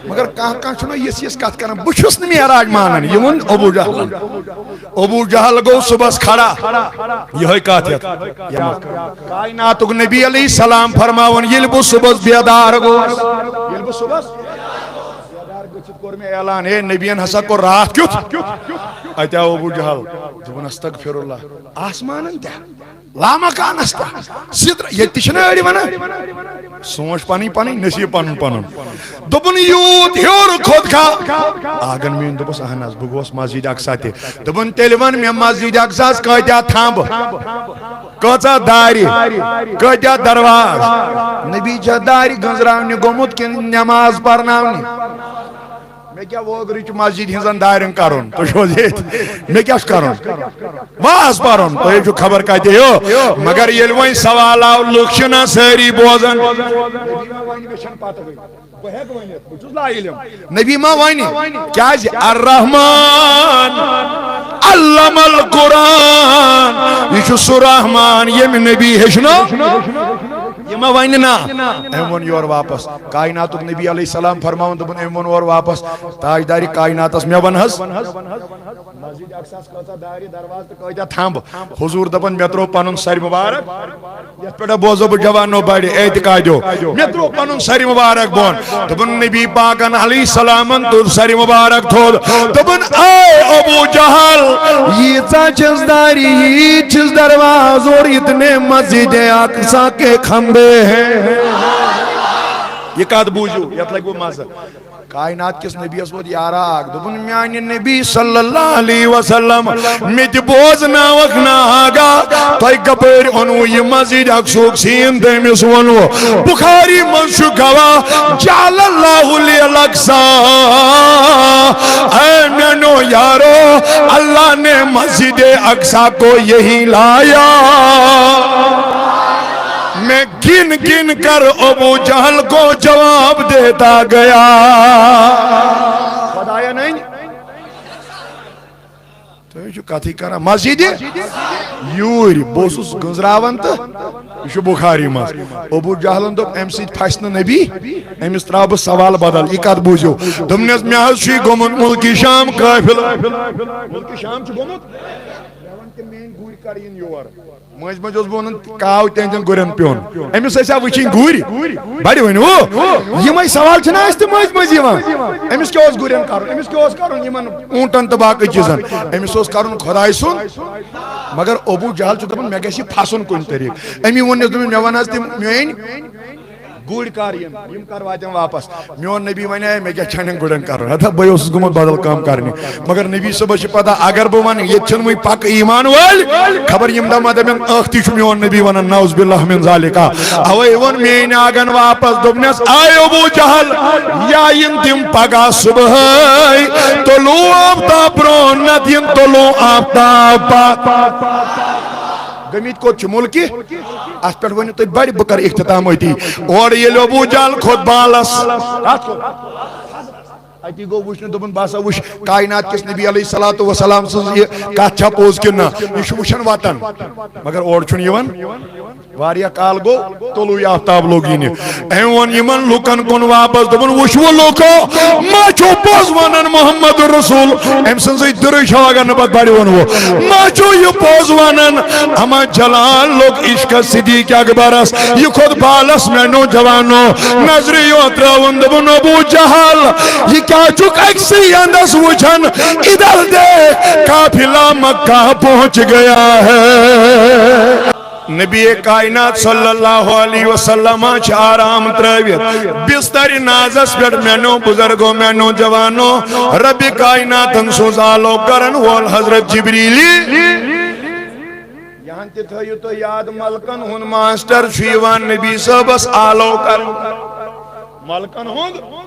مگر کہاں چھنا یس کت کران بچھس نہ معراج مانن یہ ون ابو جہل گو صبح کھڑا یہ کت کائناتک نبی علیہ السلام فرماون یل بہ صبح بیدار گوس یل بہ صبح بیدار گژھِتھ کوٚر مےٚ اعلان ہے نبیَن ہسا کوٚر رات کیُتھ اتہِ آو ابو جہل دوٚپُن استغفر اللہ آسمانن تہِ لامکانس تہِ سدر ییٚتہِ چھِنہ أڑۍ ونان سونچ پنٕنۍ پنٕنۍ نصیب پنُن پنُن دوٚپُن یوٗت ہیوٚر کھوٚت کھا آگن میٛٲنۍ دوٚپُس اہن حظ بہٕ گوس مسجد اقصا تہِ دوٚپُن تیٚلہِ ون مےٚ مسجد اقصاہس کۭتیاہ تھمبہٕ کۭژاہ دارِ کۭتیاہ درواز نبی چھا دارِ گنٛزراونہِ گوٚمُت کِنہٕ نٮ۪ماز پرناونہِ مےٚ کیٛاہ وٲگرٕچ مسجد ہٕنٛزن دارٮ۪ن کرُن تُہۍ چھِو حظ ییٚتہِ مےٚ کیٛاہ چھُ کرُن واز پرُن تُہۍ چھُو خبر کتہِ ہیو مگر ییٚلہِ وۄنۍ سوال آو لُکھ چھِنہ سٲری بوزان نبی ما ونہِ کیٛازِ الرحمان علم القرآن یہ چھُ سُہ رحمان ییٚمہِ نبی ہیٚچھنو یہ ما ونہِ نا أمۍ ووٚن یورٕ واپس کائناتُک نبی علیہ السلام فرماوُن دوٚپُن أمۍ ووٚن اورٕ واپس تاجدارِ کائناتس مےٚ ون حظ مسجد اقصاہس کۭژاہ دارِ درواز تہٕ کۭتیاہ تھمبہٕ حضوٗر دپان مےٚ ترٛوو پنُن سر مُبارک یتھ پٮ۪ٹھ بوزو بہٕ جوانو بڑِ اعتقادیو مےٚ ترٛوو پنُن سر مُبارک بۄن دوٚپُن نبی پاکن علیہ السلامن تُل سر مُبارک تھوٚد دوٚپُن اے ابو جہل ییٖژاہ چھس دارِ ییٖتۍ چھس درواز اور اتنے مسجد اقصا کے کھمبے ہیں یہ کت بوٗزِو یتھ لگہِ وۄنۍ مزٕ کائنات کس نبیس ووت یاراک دوٚپُن میانہِ نبی صلی اللہ علیہ وسلم مےٚ تہِ بوزناوکھ نا آگاہ تۄہہِ کپٲرۍ اوٚنوٕ یہِ مسجد اقصاہُک سیٖن تٔمِس ووٚنوٕ بخاری منٛز چھُ گواہ جعل اللہ الاقصی اے میانو یارو اللہ نے مسجد اقصی کو یہی لایا میں گن گن کر ابو جہل کو جواب دیتا گیا خدایا نہیں تو یہ کتھی کرا مسجد یوری بوسوس گنزراون تو یہ بخاری مز ابو جہلن دوپ ام سید پھسن نبی امس تراو بہ سوال بدل یہ کت بوزیو دمنس مے حظ چھ گومت ملک شام قافل ملک شام چھ گومت مین گوری کرین یور مجھ مجھ اوس بونن کاو تہندین گورن پیون امس ٲسیا وٕچھِنۍ گوری بڑِ ؤنِو یِمے سوال چھِنہ اَسہِ تہِ مٔنٛزۍ مٔنٛزۍ یِوان أمِس کیٛاہ اوس گُرٮ۪ن کرُن أمِس کیٛاہ اوس کرُن یِمن اوٗنٹن تہٕ باقٕے چیٖزن أمِس اوس کرُن خۄداے سُنٛد مگر ابو جہل چھُ دپان مےٚ گژھِ یہِ پھسُن کُنہِ طریٖقہٕ أمی ووٚننس دوٚپُن مےٚ ون حظ تِم میٲنۍ گُرۍ کر یِم کر واتن واپس میون نبی ونے مےٚ کیٛاہ چھنن گُرٮ۪ن کرُن ہتا بہٕ اوسُس گوٚمُت بدل کٲم کرنہِ مگر نبی صٲبس چھِ پتہ اگر بہٕ ونہٕ ییٚتہِ چھِنہٕ وۄنۍ پکہٕ ایمان وٲلۍ خبر یِم دپن دپن ٲکھتی چھُ میون نبی ونان نعوذ باللہ من ذالکا اوے ووٚن میٲنۍ آگن واپس دوٚپنس آے ابو جہل یا یِن تِم پگاہ صبحٲے طلوع آفتاب برونٛہہ نتہٕ یِن طلوع آفتاب پتہٕ گٔمٕتۍ کوٚت چھِ مُلکہِ اتھ پٮ۪ٹھ ؤنِو تُہۍ بڑِ بہٕ کرٕ اختتام أتی اورٕ ییٚلہِ ابو جہل کھوٚت بالس اتی گو وٕچھنہٕ دوٚپُن بہٕ ہسا وٕچھ کائنات کِس نبی علیہ الصلوۃ والسلام سٕنٛز یہِ کتھ چھا پوٚز کِنہٕ نہ یہِ چھُ وٕچھان وطن مگر اورٕ چھُنہٕ یِوان واریاہ کال گوٚو طلوع آفتاب لوٚگ یِنہِ أمۍ ووٚن یِمن لُکن کُن واپس دوٚپُن وٕچھوٕ لوٗکو ما چھُو پوٚز ونان محمد رسول أمۍ سٕنٛزٕے دٕرٕے چھو اگر نہٕ پتہٕ بڑِ ونوٕ ما چھُو یہِ پوٚز ونان اما جلال لوٚگ عشقس صدیق اکبرس یہِ کھوٚت بالس میانو جوانو نظرِ یوت ترٛٲوُن دوٚپُن ابو جہل یہِ کیٛاہ چھُکھ أکسٕے اندس وٕچھان ادھر دیکھ قافلہ مکہ پہنچ گیا ہے نبی کائنات صلی اللہ علیہ وسلم چھ آرام ترٲوِتھ بستر نازس پٮ۪ٹھ میانو بزرگو میانو جوانو رب کائناتن سوز آلو کرن وول حضرت جبریلی یہاں تہِ تھٲیِو تُہۍ یاد ملکن ہُنٛد ماسٹر چھُ یِوان نبی صٲبس آلو کرن ملکن ہُنٛد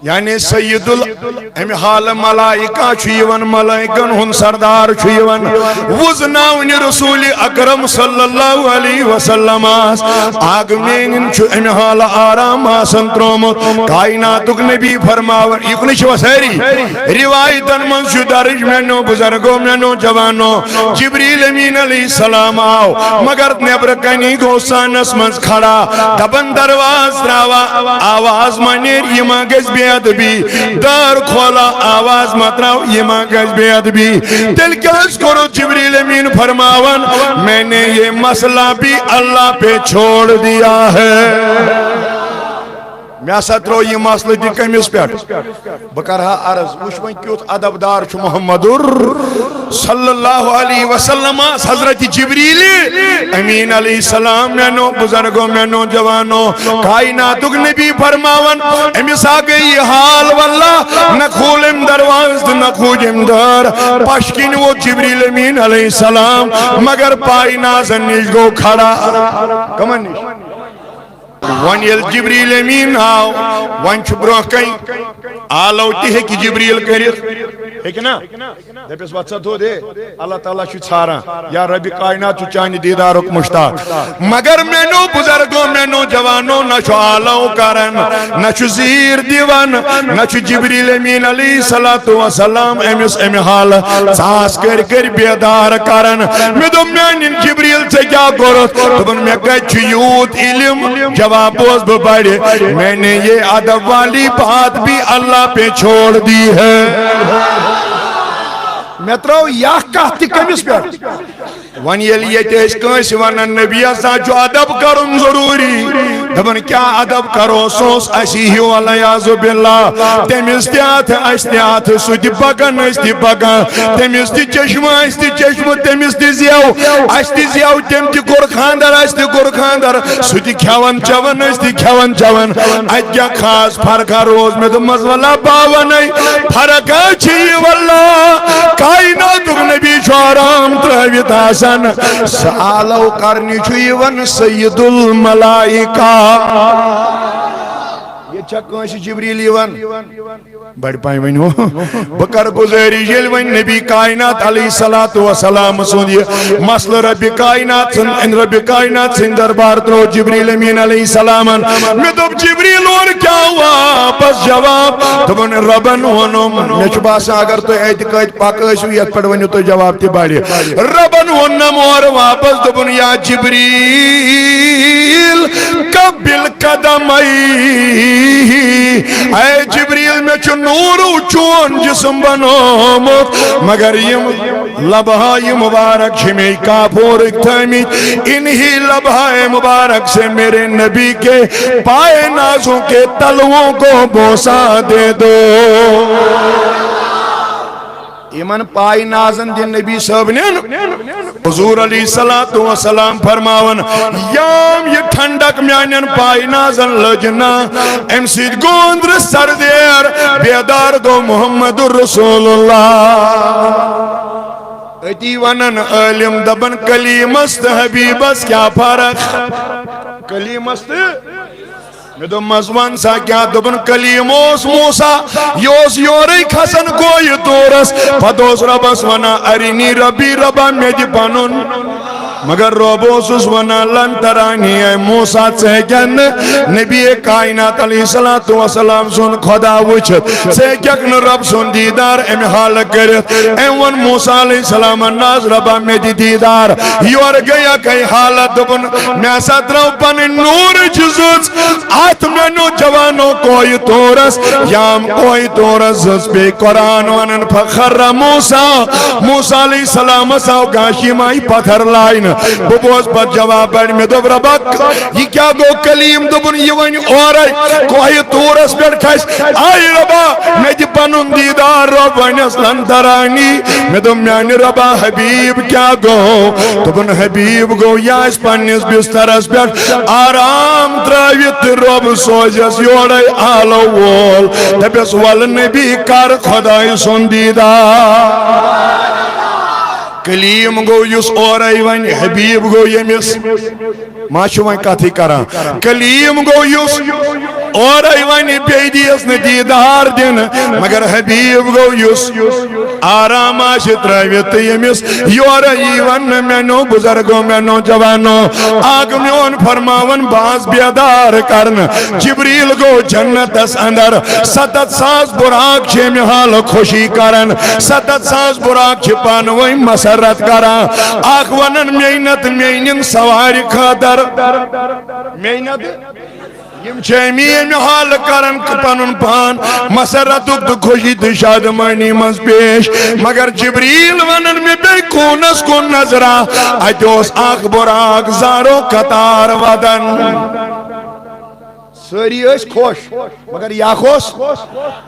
یعنی سید امہِ حال ملائکہ چھُ یِوان ملائکن ہُنٛد سردار چھُ یِوان وُزناونہِ رسول اکرم صلی اللہ علیہ وسلم اکھ میٲنۍ چھُ امہِ حال آرام آسان ترٛوومُت کائناتُک نبی فرماوان یِکنٕے چھِوا سٲری روایتن منٛز چھُ درج میانو بزرگو میانو جوانو جبریل امین علیہ السلام آو مگر نیبرٕ کنی گوٚو سانس منٛز کھڑا دپان درواز تراوا آواز ما نیرِ یہِ ما گژھِ گژھِ بے ادبی دار کھولا آواز متراو یہ ما گژھِ بے ادبی تیل کیٛازِ کوٚرُو جبریل امین فرماون میں نے یہ مسئلہ بھی اللہ پہ چھوڑ دیا ہے میں ہسا ترو یہ مسئلہ تہِ کٔمِس پٮ۪ٹھ بہٕ کرہا عرض وٕچھ وۄنۍ کیُتھ ادب دار چھُ محمدُر صلی اللہ علیہ وسلم حضرت جبریل امین علیہ السلام میانو بزرگو میانو جوانو کائناتک نبی فرماون امس آ گئی یہ حال واللہ نہ کھولم دروازہ نہ کھوجم در پشکن وہ جبریل امین علیہ السلام مگر پائی نازن نش گو کھڑا کمن نش ون یل جبریل امین آو ون چھ برو کئی آلو تی ہے کہ جبریل کرت ہے کہ نا دپس واتسا دو دے اللہ تعالیٰ چھ چھارا یا رب کائنات چھ چانی دیدارک مشتاق مگر مینو بزرگو مینو جوانو نہ چھ آلو کرن نہ چھ زیر دیوان نہ چھ جبریل امین علیہ السلام امس ام حال ساس کر بیدار کرن میں دو میانین جبریل سے کیا کرت دبن میں کچھ یوت علم جواب بوز بڑے میں نے یہ ادب والی بات بھی اللہ پہ چھوڑ دی ہے میں ترو یا کہتی کمیس پر ون یلی یہ تیس کنس ونن نبی اسا جو ادب کرن ضروری دبن کیا ادب کرو سوس اسی ہی والیازو باللہ تیمیز تیات اشتیات سوٹی بگن اشتی بگن تیمیز تی چشم اشتی چشم تیمیز تی زیو اشتی زیو تیم تی گر خاندر اشتی گر خاندر سوٹی کھیون چون اشتی کھیون چون اجا خاص فرقا روز میں تو مزولا باونی فرقا چھی واللہ کائناتک نبی شورام ترویت آسان سالو کرنی چھوئیون سید الملائکہ یہ چکانش جبریل یوان بڑھ پائیں ونو بکر گزاری جیل ون نبی کائنات علیہ السلام سنیے مسل رب کائنات سن دربار ترو جبریل امین علیہ السلام میں تو جبریل اور کیا ہوا بس جواب تمہیں ربن ونم میں چھباسا اگر تو اعتقاد پاکش ہوئی ات پڑھ ونو تو جواب تی بڑھے ربن ونم اور واپس دبن یا جبریل قبل قدمائی اے جبریل میں چھو نور چون جسم بنومت مگر یم لبہائی مبارک چھمی کافور اکتامی انہی لبہائی مبارک سے میرے نبی کے پائے نازوں کے تلووں کو بوسا دے دو ایمان پائی نازن دن نبی صاحب نے حضور علیہ السلام فرماون یام یہ ٹھنڈک میانین پائی نازن لجنا ام سید گوندر سردیر بیدار گو محمد رسول اللہ اتی ونن علم دبن کلیمست حبیبس کیا فرق کلیمست میں دو مزوان سا کیا دبن کلیموس موسیٰ یوس یوری کھسن کوئی دورس پدوس ربس ونا ارینی ربی ربا میجی پانون مگر روبوسس ونا لن ترانی اے موسیٰ سیکن نبی کائنات علیہ السلام سن خدا وچت سیکن رب سن دیدار ام حال کرت ام ون موسیٰ علیہ السلام ناز ربا میجی دیدار یور گیا کئی حالت دبن میں ساتراؤ پانی نور جزوز آت میں نو جوانو کوئی تورس یام کوئی تورس بے قرآن ونن فخر موسیٰ علیہ السلام ساو گاشی مائی پتھر لائن ببوز پر جواب بڑھ میں دو ربک یہ کیا گو کلیم دبن یہ ونی اور کوئی تورس پر کھائش آئی ربا میں جی پنن دیدار رب ونی اسلن درانی میں دو میانی ربا حبیب کیا گو دبن حبیب گو یا اس پنیس بسترس پر آرام دراویت رب سوجس یوڑائی آلو وول دبس والنبی کار خدای سن دیدار کلیم گو یس اور ایوان حبیب گو یمیس ماشو وائن کاتی کرا کلیم گو یس اور ایوان بیدیس ندیدار دن مگر حبیب گو یس آرام آشت رویت یمیس یور ایوان مینو بزرگو مینو جوانو آگ میون فرماون باز بیدار کرن جبریل گو جنت اس اندر 7 ساز براک چھے محال خوشی کرن 7 ساز براک چھپانوئی مسرت کرن آخ ونن مینت مینن سواری خادر مینت یم چیمی امی حال کرن پنن پان مسرت تو خوشی تو شادمانی مز پیش مگر جبریل ونن میں بے کونس کن نظرہ اتوس آخ براک زارو قطار ودن ساری اس خوش مگر یا خوش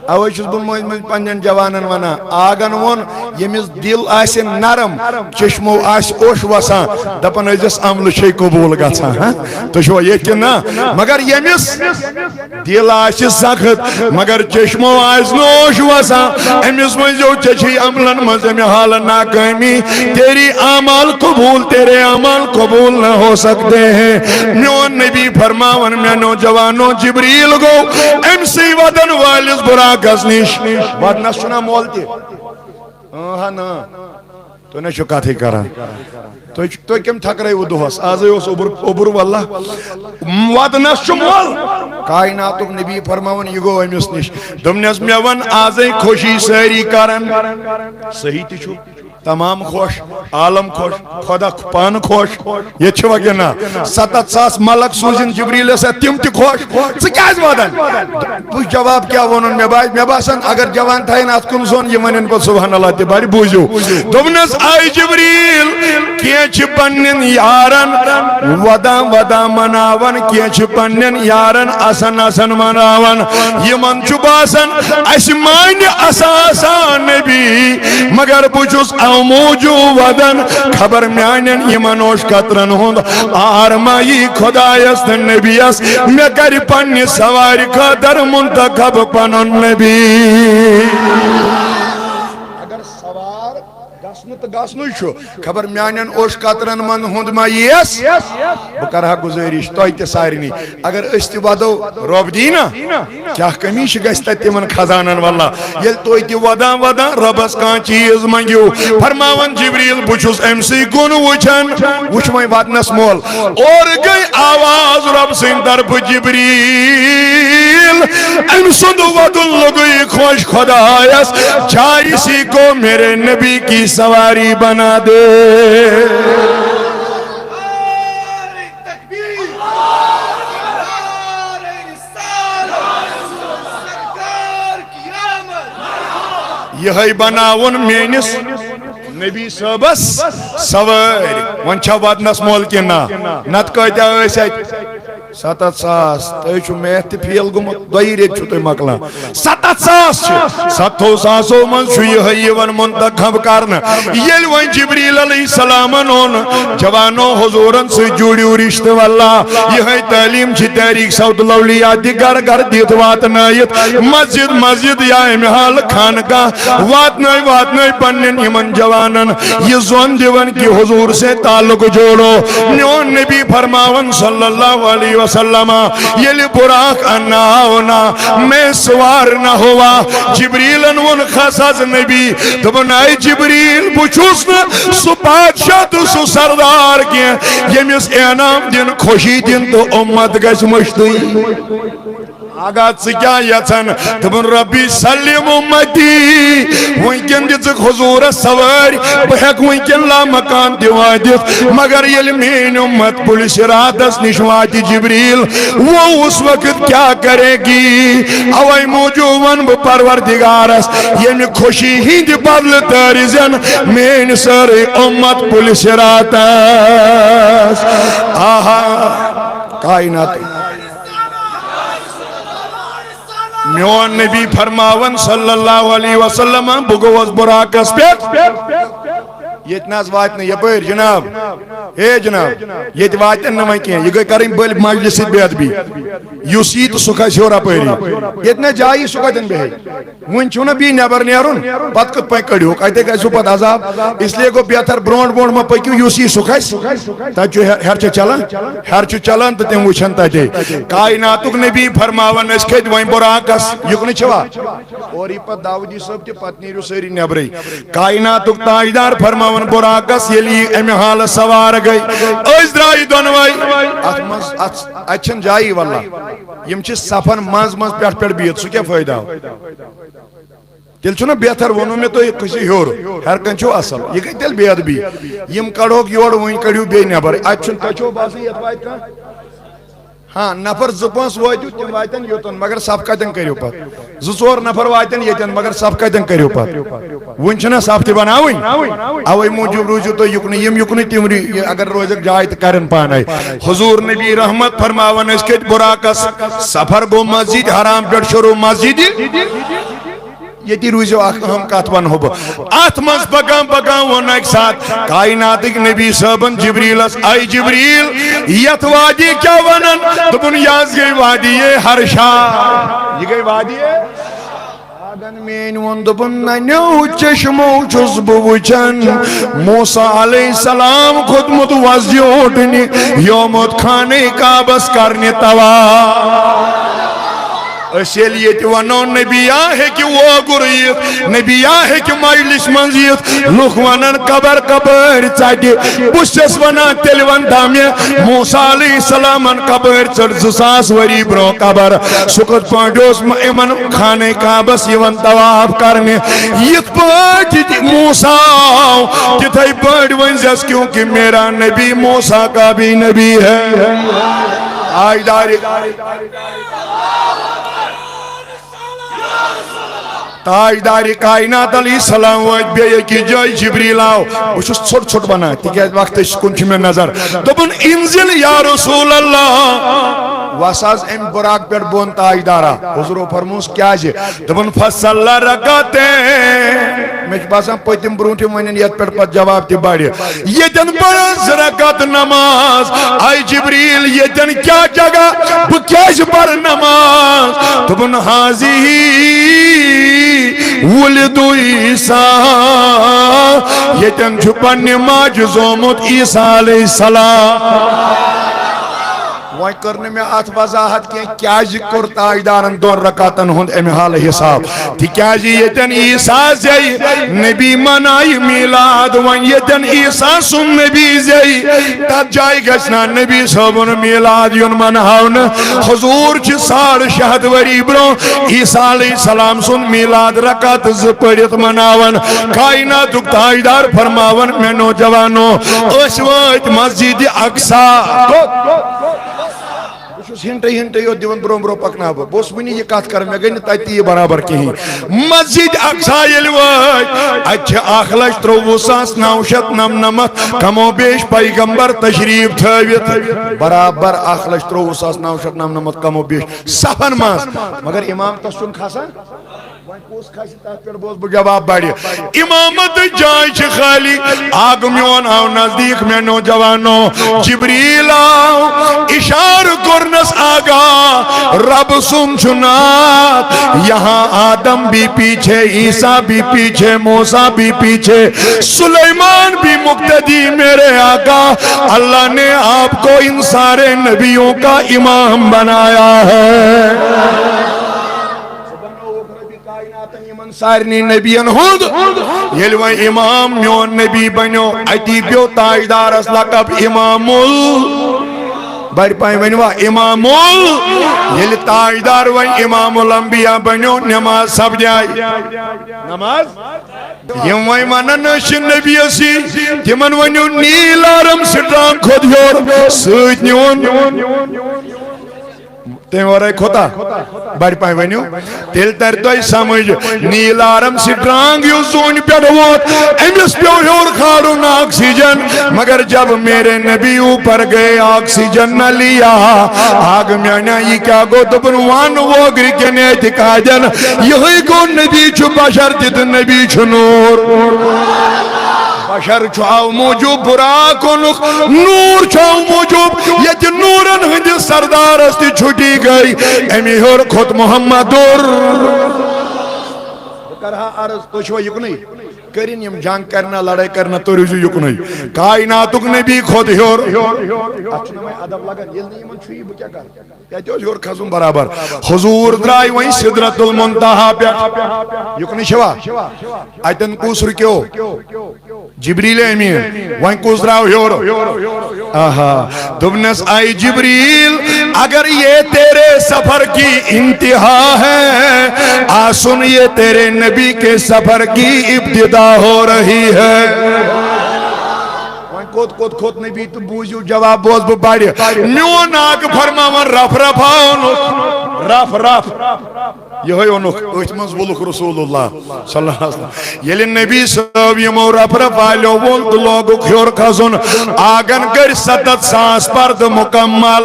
اوے چھس بہ مز پنن جوانن ونا آگن ون یمس دل آسہ نرم چشمو آس اوش وسان دپن ازس عمل چھ قبول گژھان ہاں تو چھو یہ کہ نا مگر یمس دل آسہ سخت مگر چشمو آس نوش وسان امس منزو چھ عملن مز میں حال ناکامی تیری اعمال قبول تیرے اعمال قبول نہ ہو سکتے ہیں میون نبی فرماون میں نوجوانوں جبریل گو ام سی ودن والس براکس نش ودنس چھنا مول تی ہاں نا تو نے شکا تھی کرا تو کم تھک رہے وہ دوہس آزے اس عبر واللہ ودنس چھ مول کائناتک نبی فرماون یہ گو امس نش دمنس میں ون آزے خوشی ساری کرن صحیح تی چھو تمام خوش عالم خوش خدا پان خوش یہ چھو گنا 7,000 ملک سوزن جبریل سے تم تی خوش سکیز ودن تو جواب کیا ونن میں باسن اگر جوان تھا نا کم زون یہ منن پر سبحان اللہ تے باری بوجو دوبنس آئی جبریل کیا چھ پنن یارن ودا مناون کیا چھ پنن یارن اسن مناون یہ من چھ باسن اسمان اساسان نبی مگر بچوس موجو ودن خبر میانن یمنوش قطرن ہند آرمائی خدایست نبیس میں کر پنی سواری قدر منتخب پنن نبی اگر سوار گسن تو گسنو چھو خبر میانن اوش قطرن من ہند مائیس بکرہا گزارش توی تے سارنی اگر استی ودو رب دینا کیا کمیش گستا تیمن خزانن واللہ یل توی تی ودا ربس کان چیز منگیو فرماون جبریل بچوس ام سی کن وچن وچ میں ودنس مول اور گئی آواز رب سن طرف جبریل ام سند ودن لگئی خوش خدایس جائی سی کو میرے نبی کی سواری بنا دے یہ بناون مینس نبی صاحبس سواری ون چھا ودنس مول کنا نت کتیا ٲسۍ 7,000 تُہۍ چھُ میتھ تہِ فیل گوٚمُت دۄیہِ ریتہِ چھُ تُہۍ مۄکلان 7,000 چھِ 7,000 منٛز چھُ یِہوٚے یِوان منتخب کرنہٕ ییٚلہِ وۄنۍ جبریل علیہ السلامن اوٚن جوانو حضوٗرن سۭتۍ جوٗڑِو رِشتہٕ واللہ یِہوٚے تعلیٖم چھِ تحریٖک سعود لولیات تہِ گھر گھر دِتھ واتنٲیِتھ مسجد یا امہِ حالہٕ خانقاہ واتنٲے پننٮ۪ن یِمن جوانن یہِ زوٚن دِوان کہِ حضوٗر سے تعلق جوڑو میون نبی فرماون صلی اللہ علیہ وسلم یل براق انا ہونا میں سوار نہ ہوا جبریلن ون خاص نبی تو بنائی جبریل بچوس نا سو بادشاہ تو سو سردار کیا یمیس انعام دن خوشی دن تو امت گش مشتی آگات سے کیا یتن تبن ربی سلیم امتی وینکن دیتک حضور سواری بہک وینکن لا مکان دیوادیت مگر یل مین امت پولیس راتس نشواتی جبریل وہ اس وقت کیا کرے گی اوائی موجوان پروردگارس یعنی خوشی ہی دی بدل تاریزن مین سر امت پولیس راتس آہا کائنات میون نبی فرماون صلی اللہ علیہ وسلم بگوز براکس پیٹ یہ اتنا وات نہیں یہ جناب اے جناب یہ وات نہ کیا یہ گئی کریں بل مجلس بیت بھی یوسی تو سکھا شورا پہری یہ اتنا جائی سکھا دن بہی ون چھونا بھی نیبر نیرون پت کت پہ کڑیو کہتے کہ سو پت عذاب اس لیے کو بیتر برونڈ میں پکیو یوسی سکھا تا جو ہر چو چلن تو تیم وچھن تا دے کائناتک نبی فرماون اس کھت وائن براکس یکنی چھوا اور یہ پت داودی صاحب تی پتنی رو سری نیبری کائناتک تاجدار فرماون براکس یلی امی حال سوار گئی اس درائی دونوائی اچھن جائی واللہ یم چھ سفن ماز پیٹ پیٹ بیت سو کیا فائدہ ہو تیل چھو نا بہتر ونو میں تو کسی ہور ہر کن چھو اصل یہ گئی تیل بیت بھی یم کڑھوک یوڑ وین کڑھو بے نیبر اچھن تچو باسی اتوائی کا ہاں نفر زپانس واتو تم واتن یوتن مگر صف کتن کرو پت زور نفر واتن یتن مگر صف کتن کرو پت ون چھنا صف تہ بناویں اوے موجود روزو تو یکن یم یکن تم اگر روزک جائے تو کرن پانے حضور نبی رحمت فرماون اس کے براکس سفر گو مسجد حرام پہ شروع مسجد یہ روزو اہم کت ونو بہ ات مز پکان پکان ون اک ساتھ کائناتک نبی صاحبن جبریلس آئی جبریل یت وادی کیا ونن دپن یاز گئی وادی ہرشا یہ گئی وادی آگن مین ون دپن ننیو چشمو چھس بہ وچن موسیٰ علیہ السلام خودمت وزیوٹنی یومت خانے کعبس کرنی توا اسیل یہ ونو نبی ہے کہ وہ گریت نبی ہے کہ مجلس منزیت لوگ ونن قبر قبر چاہتے بشس ونا تیل ون دامی موسیٰ علیہ السلام قبر چڑھ زساس وری برو قبر سکت پانڈوس امن خانے کعبس یون تواف کرنے یت پاٹ موسیٰ تتھائی پاٹ ونزیس کیونکہ میرا نبی موسیٰ کا بھی نبی ہے آئی داری تاجدار کائنات علیہ السلام وائد بے کی جائے جبریل آو وہ چھوٹ چھوٹ بنا تیکہ وقت کنچ میں نظر دبن انزل یا رسول اللہ واساز ام براک پیٹ بون تاجدارا حضور فرموس کیا جے دبن فصل رکاتے میں باسا پویتم برونٹی موینن یت پیٹ پر جواب تی باری یہ جن پرز رکات نماز آئی جبریل یہ جن کیا جگہ بکیش پر نماز دبن حاضی ولدو عیسیٰ یتن چھپن ماج زومت عیسیٰ علیہ السلام وائن کرنے میں آت وضاحت کیا ذکر تاجدارن دون رکاتن ہند امحال حساب تھی کیا جی یتن عیسیٰ زی نبی منائی میلاد وائن یتن عیسیٰ سن نبی زی تب جائی گشنا نبی صحبن میلاد یون مناؤن حضور چھ سال شہد وری برو عیسیٰ علیہ السلام سن میلاد رکات زپڑیت مناون کائنات تاجدار فرماون میں نوجوانو اس وقت مسجد اقصا ہنٹے یو دیون برو برو پکنا با بوس ونی یہ کات کر میں گئی نتاتی یہ برابر کی مسجد اقصا یلوائی اچھا آخلش ترو ساس نوشت نم نمت کمو بیش پیغمبر تشریف تھویت برابر آخلش ترو ساس نوشت نم نمت کمو بیش سفن ماس مگر امام تسن خاصا جواب بڑی امامت جائے چھ خالی آگ میون آو نزدیک میں نوجوانو جبریل آو اشار کرنس آگا رب سن چنات یہاں آدم بھی پیچھے عیسیٰ بھی پیچھے موسیٰ بھی پیچھے سلیمان بھی مقتدی میرے آقا اللہ نے آپ کو ان سارے نبیوں کا امام بنایا ہے سارنی نبیان ہود یلوائے امام میون نبی بنیو اتی بیو تاجدار اس لقب امام باری پائیں ونوا امام یل تاجدار وائیں امام الانبیاء بنیو نماز سب جائی نماز یم وائیں مانا نشن نبی اسی تیمن ونیو نیل آرم سٹران خود یور سوچ نیون تیم ورائی کھوتا باری پائیں ونیو تیل تر دوئی سمجھ نیل آرم سٹرانگ یو زون پیڑ ووت ایمس پیو ہور کھارون آکسیجن مگر جب میرے نبی اوپر گئے آکسیجن نہ لیا آگ میانا یہ کیا گو دبن وان وگری کے نیت کاجن یہی کو نبی چھو بشر تیت نبی چھو نور بشر چھاو موجوب براکو نور چھاو موجوب یہ جو نورن ہندی سردار استی چھوٹی گئی امی ہور خود محمد دور کرہا عرض تو شو یکنی کرین یم جنگ کرنا لڑائی کرنا تو رجو یکنی کائناتک نبی خود ہور اچھنا میں عدب لگن یہ نہیں من چھوئی بکیا کر کہتے ہو ہور خزم برابر حضور درائی وہیں صدرت المنتہا پہ یکنی شوا آیتن کوس رکیو جبریل امین وہیں کوس دراؤ ہور آہا دبنس آئی جبریل اگر یہ تیرے سفر کی انتہا ہے آسن یہ تیرے نبی کے سفر کی ابتدا ہو رہی ہے کوت کھوت نبی تو بوزیو جواب بوز بہ بڑ میون آگ فرماون رف رفاون رف رف یہ اونک ات من ولک رسول اللہ صلی اللہ علیہ وسلم یل نبی صاحب یمو رف رفالو وول تو لوگک ہیور کھسن آگن کر 7,000 پرد مکمل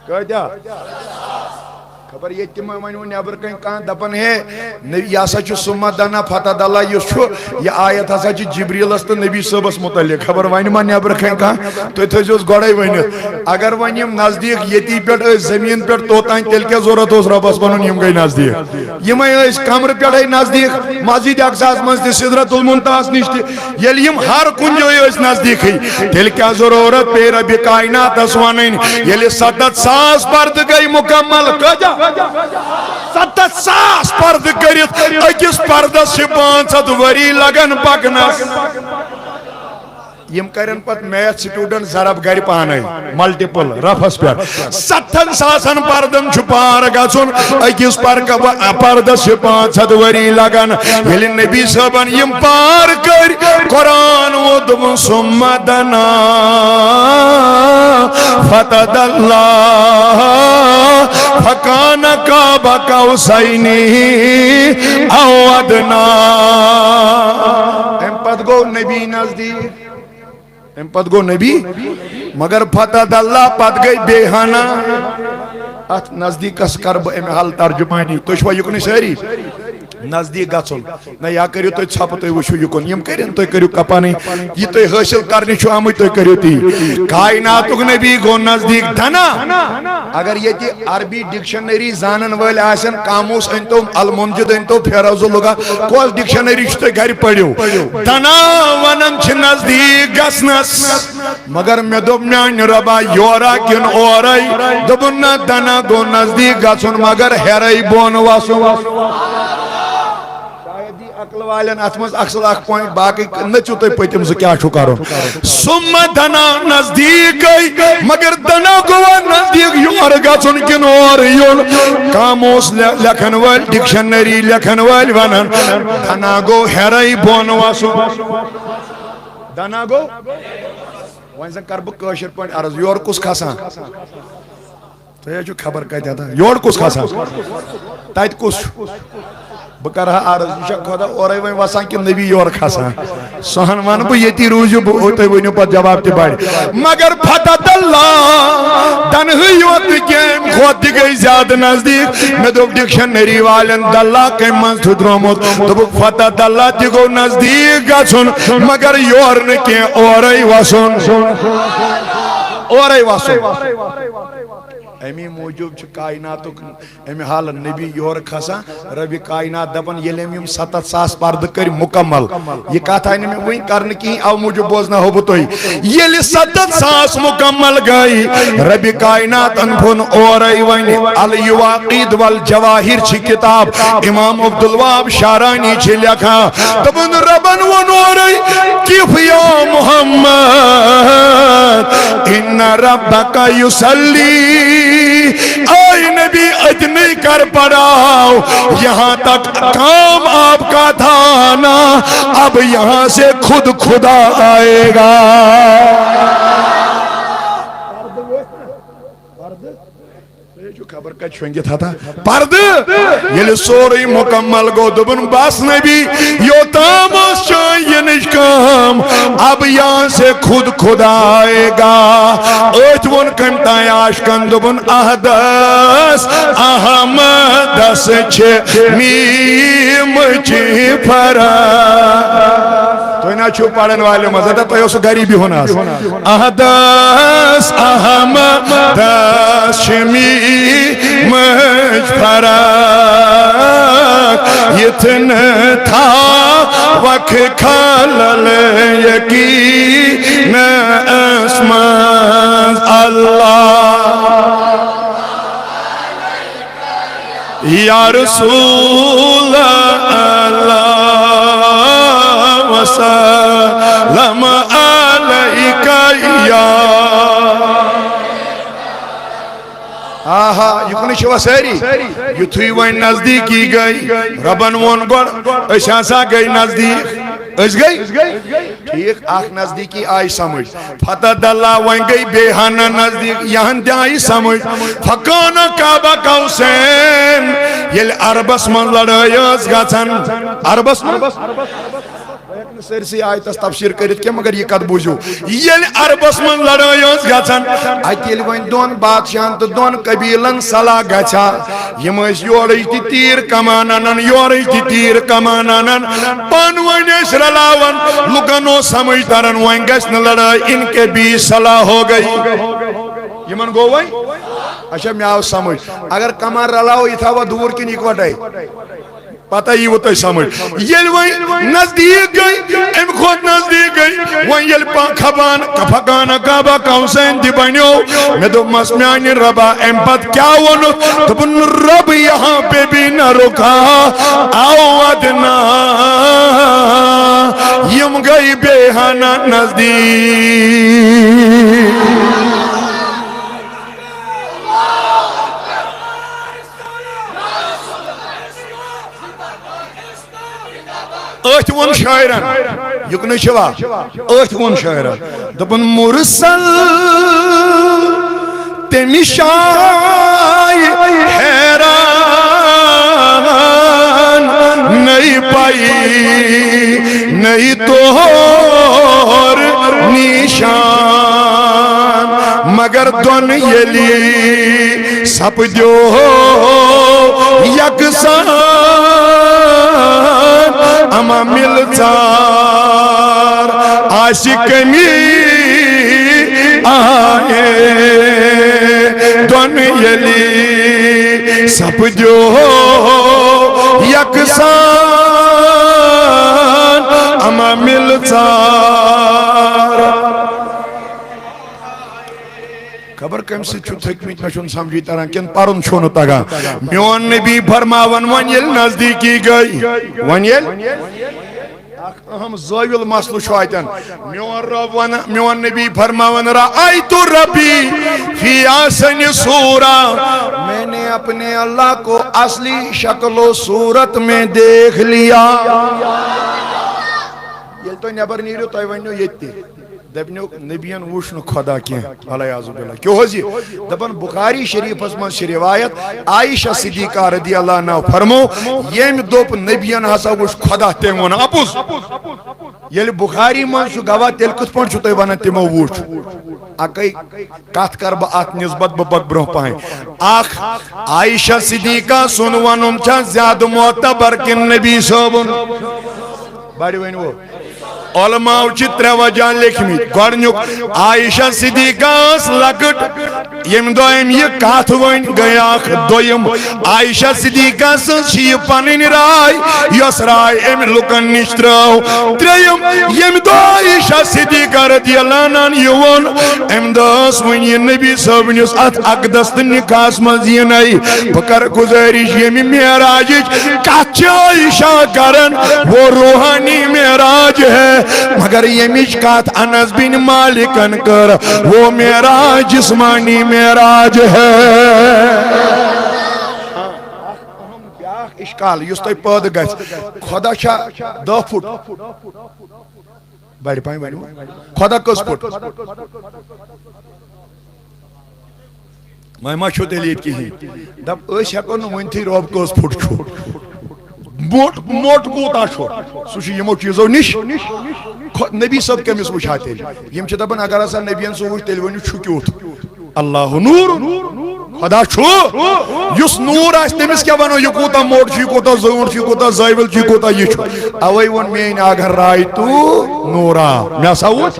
کتیا خبر یہ تم ونو نبر کن کان دپن ہے یہ ہسا سمہ دنا فتح اللہ یہ آیت ہسا جبریلس تو نبی صبس متعلق خبر ون ما نبر کن کان تھی تھوس گوڑے ونت اگر ون نزدیک یتی پہ زمین پہ توتان تیل کیا ضرورت اس ربس ون یم گئی نزدیک یمے کمر پہ نزدیک مسجد اقصاس مز سدرت المنتہاس نش یل یم ہر کن جائے نزدیک تیل کیا ضرورت پہ رب کائنات ون یل 7,000 پرد گئی مکمل 7,000 پرد کرت اکس پردس 500 وری لگن پکنس یم کرن پت میتھ سٹوڈنٹ ضرب گر پانے ملٹیپل رفس پہ 7,000 پردن پار گھن اکس پردس 500 وری لگن یل نبی صاحبن یم پار کر قرآن و دم ثم دنا فتد اللہ فکان کعب قوسین او ادنا ام پت گو نبی نزدیک ام پت گو نبی مگر فتد اللہ پت گئی بیہانا ات نزدیک اس کرب ام حال ترجمانی تشوا یکنی ساری نزدیک گھن نہ یا کرو تھی ژھپ تھی وچھو یکن یم کرن تھی کرو کپانی یہ تھی حاصل کرنے چھو آمت تھی کرو تی کائناتک نبی گو نزدیک دنا اگر یہ عربی ڈکشنری زانن ول آسن قاموس انتو المنجد انتو فیروز اللغہ کول ڈکشنری چھو تھی گھر پڑھو دنا ونن چھ نزدیک گسنس مگر میں دوب میان ربا یورا کن اورائی دوبن دنا گو نزدیک گسن مگر ہیرائی بون واسو عقل والن اتمز اکثر اخ پوائنٹ باقی نچو تی پتم سے کیا چھو کرو ثم دنا نزدیک مگر دنا گوا نزدیک یور گھن کن اور یون قاموس لکھن وال ڈکشنری لکھن وال ونن دنا گو ہیرائی بون واسو دنا گو وین زن کر بک کاشر پوائنٹ عرض یور کس کھاسان تو یہ جو خبر کہتا تھا یور کس کھاسان تائید کس بکرہ عرض یہ خدا اور وین وسان کہ نبی یور کھسان سہن ون بہ یتی روزو بہ ونیو پت جواب تہ بڑ مگر فتح اللہ دنہ یوت کیم خود گئی زیادہ نزدیک میں دوب ڈکشنری والن دلہ کم من تھ درومت دوب فتح اللہ تہ گو نزدیک گھن مگر یور نہ کی اورے وسن اورے وسن امی موجود چھ کائناتک امی حال نبی یور کھسا رب کائنات دپن یلیم یم 7,000 پرد کر مکمل یہ کہتا ہے میں وہیں کرنے کی او موجود بوزنا ہو بتوئی یلی 7,000 مکمل گئی رب کائنات انفن اورائی وینی الواقید والجواہر چھ کتاب امام عبدالوہاب شارانی چھ لکھا دپن ربن ونورائی کیف یا محمد ان ربک یسلی آئی نبی اتنی کر پڑاؤ یہاں تک کام آپ کا تھا نا اب یہاں سے خود خدا آئے گا خبر کا چھوئنگی تھا پرد یہ سوری مکمل گو دبن باس نبی یو تامس چاہیے نشکام اب یہاں سے خود خدا آئے گا اوچ ون کنٹائیں آشکن دبن احدث احمدس چھے میم چھے پھرا تو انہا چھو پاڑن والے مزدہ تو یہ سو غریبی ہونا احدث احمدس چھے مجھ فرق یتن تھا وقت کھلل یقین اسمان اللہ یا رسول اللہ وسلم علیکہ یا آہا یکنی شوا سیری یہ تھی وین نزدیکی گئی ربن ون گوڑ ایسا گئی نزدیک اس گئی ٹھیک اخ نزدیکی آئی سمجھ فتح اللہ وہیں گئی بیہانہ نزدیک یہاں دے آئی سمجھ فکانا کعبہ قوسین یل عربس من لڑائیس گھن عربس من سرسی آیتس تفسیر کرت کیا مگر یہ قد بوجھو یل عربس من لڑائیس گھن ات یل وین دون بادشاہن تو دون قبیلن صلاح گچھا یم اس یورئی تی تیر کمان انن یورئی تی تیر کمان انن پان وین اس رلاون لگنو سمجھ ترن وین گس نہ لڑائی ان کے بھی صلاح ہو گئی یمن گو وین اچھا میں آو سمجھ اگر کمان رلاو یہ تھا وہ دور کی نکوٹائی پتہ ہی وہ تو سمجھ یل وین نزدیک گئی ام خود نزدیک گئی وین یل کھبان کھپکانا کعبہ قوسین دی بنیو میں دو مسمیانی ربا ام پت کیا ونو دبن رب یہاں پہ بھی نہ رکا آو ادنا یم گئی بیہانہ نزدیک ات ون شاعرن یکن شوا ات ون شاعرن دپن مرسل تمی شائی حیران نہیں پائی نہیں توہر نیشان مگر دون یلی سپ دیو یکسان اما ملتار عاشق می آئے دون یلی سپ جو یکسان اما ملتار خبر کم سے چھت حکمیت میں چھن سمجھی تران کن پارن چھونا تگا میون نبی فرماون ونیل نزدیکی گئی ونیل اہم زویل مسلو شوائتن میون نبی فرماون رأیت ربی فی آسن سورہ میں نے اپنے اللہ کو اصلی شکل و صورت میں دیکھ لیا یہ تو نیبر نیریو تو ونیو یتی دبنیو نبیان وشن خدا کیا علیہ عزب اللہ کیوں ہوزی دبن بخاری شریف اسمان شی روایت عائشہ صدیقہ رضی اللہ عنہ فرمو یم دوپ نبیان حسا وش خدا تیمون اپوز یل بخاری من شو گواہ تیل کت پانچ شو تیوانا تیمو وش اکی کات کر با آت نسبت ببک بروہ پائیں آخ عائشہ صدیقہ سنوانم چا زیاد معتبر کن نبی صوبن باری وین وہ علماء چتر وجہ لکھمی گوڑنیوک عائشہ صدیقہ اس لکٹ یم دوئیم یہ کات وین گیا دوئیم عائشہ صدیقہ سنشی پانین رائی یس رائی ام لکن نشتراو تریم یم دو عائشہ صدیقہ رضی اللہ عنہ یون ام داس وین یہ نبی صاحبنیس ات اقدست نکاس مزینائی بکر گزارش یمی میراجش کچھ عائشہ کرن وہ روحانی میراج ہے مگر یہ مشکات انس بن مالکن کر وہ معراج جسمانی معراج ہے اشکال یس تو پود گئے خدا شاہ 10 فٹ بڑی پائیں بڑی خدا کس فٹ میں ما چھو دلیت کی ہی دب اس ہکو نو ونتھی روب کس فٹ چھو موٹ کوتا چھو سوشی یمو چیزو نش نبی صاحب کمس وچھاتے یم چھ دپن اگر اسا نبیان سو وچھ تیل ونیو چھو کیوت اللہ نور خدا چھو یس نور آس تمس کیا ونو یہ کوتا موٹ چھ کوتا زون چھ کوتا زایبل چھ کوتا یہ چھو اوے ون مین اگر رائی تو نورا میا ساوچ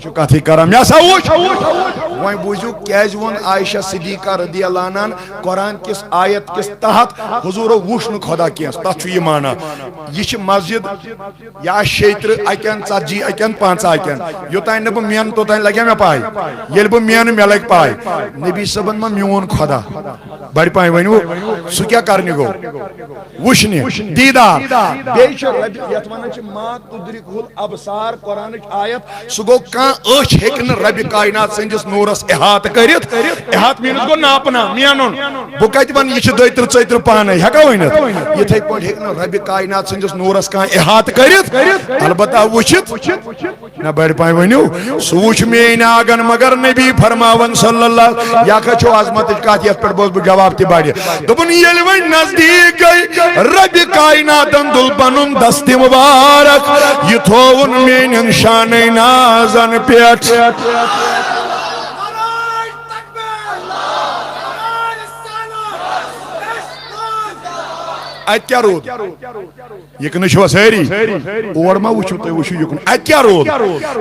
چھ کاتھی کرا میا ساوچ وہیں بوجھو کیج ون عائشہ صدیقہ رضی اللہ عنہ قرآن کس آیت کس تحت حضور وشن خدا کیس تا چھو یہ مانا یہ چھ مسجد یا شیطر اکین ژتجی اکین 5 اکین یوتائیں نبو مین تو تائیں لگے میں پائی یہ لبو مین میں لگ پائی نبی صبن ما میون خدا بڑ پائیں ونیو سو کیا کرنے گو وشنی دیدار بیچ رب یت ونان چھ ما تدرکہ الابصار قرآن آیت سو گو کان اچھ ہیکن رب کائنات سندس نورس احاطہ کرت احاطہ مینس گو ناپنا مینن بہ کتہ ون یہ دتر ژتر پانے ہیکا ونت یتھے پٲٹھۍ ہیکن رب کائنات سندس نورس کان احاطہ کرت البتہ وچھت نہ بڑ پائیں ونیو سو وچھ مین آگن مگر نبی فرماون صلی اللہ یا کچھو عظمت کات یت پر بوز جواب تہ بڑ دپن یل وۄنۍ نزدیک گئی رب کائناتن دل پنن دست مبارک یہ تھوون میانن شان نازن پیٹھ ات کیا رود یکن چھو ساری اور ما وچھو تے وچھو یکن ات کیا رود